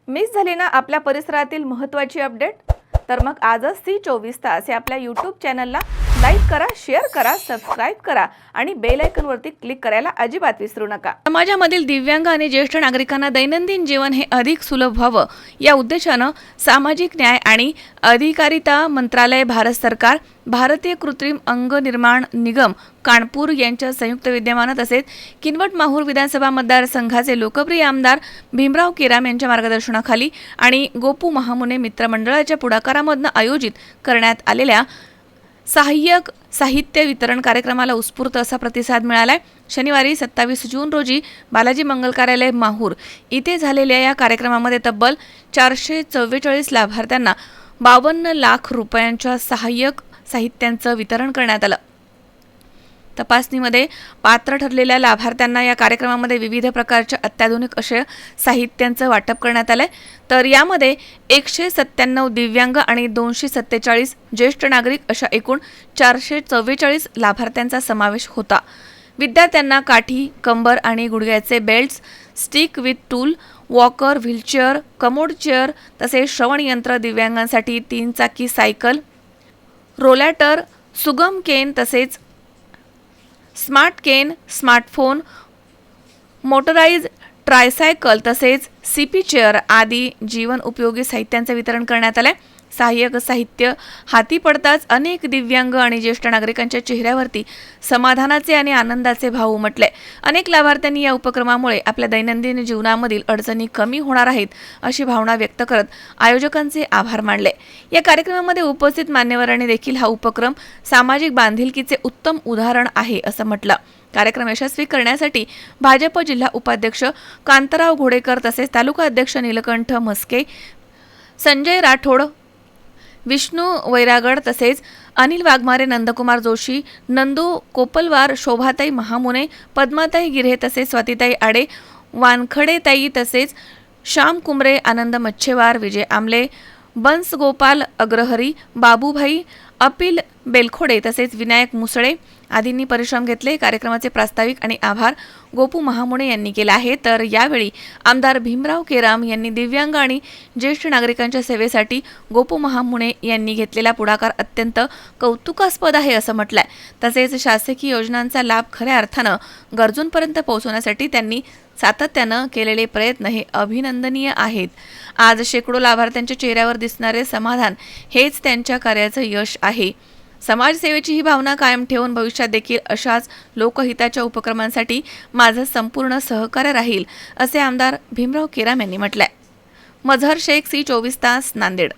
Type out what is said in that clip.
Miss झाली ना आपल्या परिसरातील महत्त्वाची अपडेट? तर मग आजच सी 24 तास हे आपल्या यूट्यूब चॅनलला लाईक करा, शेअर करा, सबस्क्राईब करा आणि बेल आयकॉनवरती क्लिक करायला अजिबात विसरू नका. समाजामधील दिव्यांग आणि ज्येष्ठ नागरिकांना दैनंदिन जीवन हे अधिक सुलभ व्हावं या उद्देशानं सामाजिक न्याय आणि अधिकारिता मंत्रालय, भारत सरकार, भारतीय कृत्रिम अंग निर्माण निगम कानपूर यांच्या संयुक्त विद्यमानं तसेच किनवट माहूर विधानसभा मतदारसंघाचे लोकप्रिय आमदार भीमराव केराम यांच्या मार्गदर्शनाखाली आणि गोपू महामुने मित्रमंडळाच्या पुढाकारामधून आयोजित करण्यात आलेल्या सहाय्यक साहित्य वितरण कार्यक्रमाला उत्स्फूर्त असा प्रतिसाद मिळालाय. शनिवारी 27 जून रोजी बालाजी मंगल कार्यालय माहूर इथे झालेल्या या कार्यक्रमामध्ये तब्बल 444 लाभार्थ्यांना 52 लाख रुपयांच्या सहाय्यक साहित्यांचं वितरण करण्यात आलं. तपासणीमध्ये पात्र ठरलेल्या लाभार्थ्यांना या कार्यक्रमामध्ये विविध प्रकारच्या अत्याधुनिक अशा साहित्यांचं वाटप करण्यात आलंय. तर यामध्ये 197 दिव्यांग आणि 247 ज्येष्ठ नागरिक अशा एकूण 444 लाभार्थ्यांचा समावेश होता. विद्यार्थ्यांना काठी, कंबर आणि गुडघ्याचे belts, stick with tool, walker, wheelchair, commode chair तसेच श्रवण यंत्र, दिव्यांगांसाठी 3 चाकी सायकल, रोलॅटर, सुगम केन तसेच smart cane, smartphone, motorise tricycle तसेच सीपी चेअर आदी जीवन उपयोगी साहित्यांचं वितरण करण्यात आलंय. सहाय्यक साहित्य हाती पडताच अनेक दिव्यांग आणि ज्येष्ठ नागरिकांच्या चेहऱ्यावरती समाधानाचे आणि आनंदाचे भाव उमटले. अनेक लाभार्थ्यांनी या उपक्रमामुळे आपल्या दैनंदिन जीवनामधील अडचणी कमी होणार आहेत अशी भावना व्यक्त करत आयोजकांचे आभार मानले. या कार्यक्रमामध्ये उपस्थित मान्यवरांनी देखील हा उपक्रम सामाजिक बांधिलकीचे उत्तम उदाहरण आहे असं म्हटलं. कार्यक्रम यशस्वी करण्यासाठी भाजप जिल्हा उपाध्यक्ष कांताराव घोडेकर तसेच तालुका अध्यक्ष नीलकंठ म्हस्के, संजय राठोड, विष्णू वैरागड तसेच अनिल वाघमारे, नंदकुमार जोशी, नंदू कोपलवार, शोभाताई महामुने, पद्माताई गिऱ्हे तसेच स्वातीताई आडे, वानखडेताई तसेच श्याम कुमरे, आनंद मच्छेवार, विजय आमले, बंस गोपाल अग्रहरी, बाबूभाई, अपिल बेलखोडे तसेच विनायक मुसळे आदींनी परिश्रम घेतले. कार्यक्रमाचे प्रास्ताविक आणि आभार गोपू महामुने यांनी केला आहे. तर यावेळी आमदार भीमराव केराम यांनी दिव्यांग आणि ज्येष्ठ नागरिकांच्या सेवेसाठी गोपू महामुने यांनी घेतलेला पुढाकार अत्यंत कौतुकास्पद आहे असं म्हटलंय. तसेच शासकीय योजनांचा लाभ खऱ्या अर्थानं गरजूंपर्यंत पोहोचवण्यासाठी त्यांनी सातत्यानं केलेले प्रयत्न हे अभिनंदनीय आहेत. आज शेकडो लाभार्थ्यांच्या चेहऱ्यावर दिसणारे समाधान हेच त्यांच्या कार्याचं यश आहे. समाजसेवेची ही भावना कायम ठेवून भविष्यात देखील अशाच लोकहिताच्या उपक्रमांसाठी माझं संपूर्ण सहकार्य राहील असे आमदार भीमराव केराम यांनी म्हटलंय. मझहर शेख, सी 24 तास, नांदेड.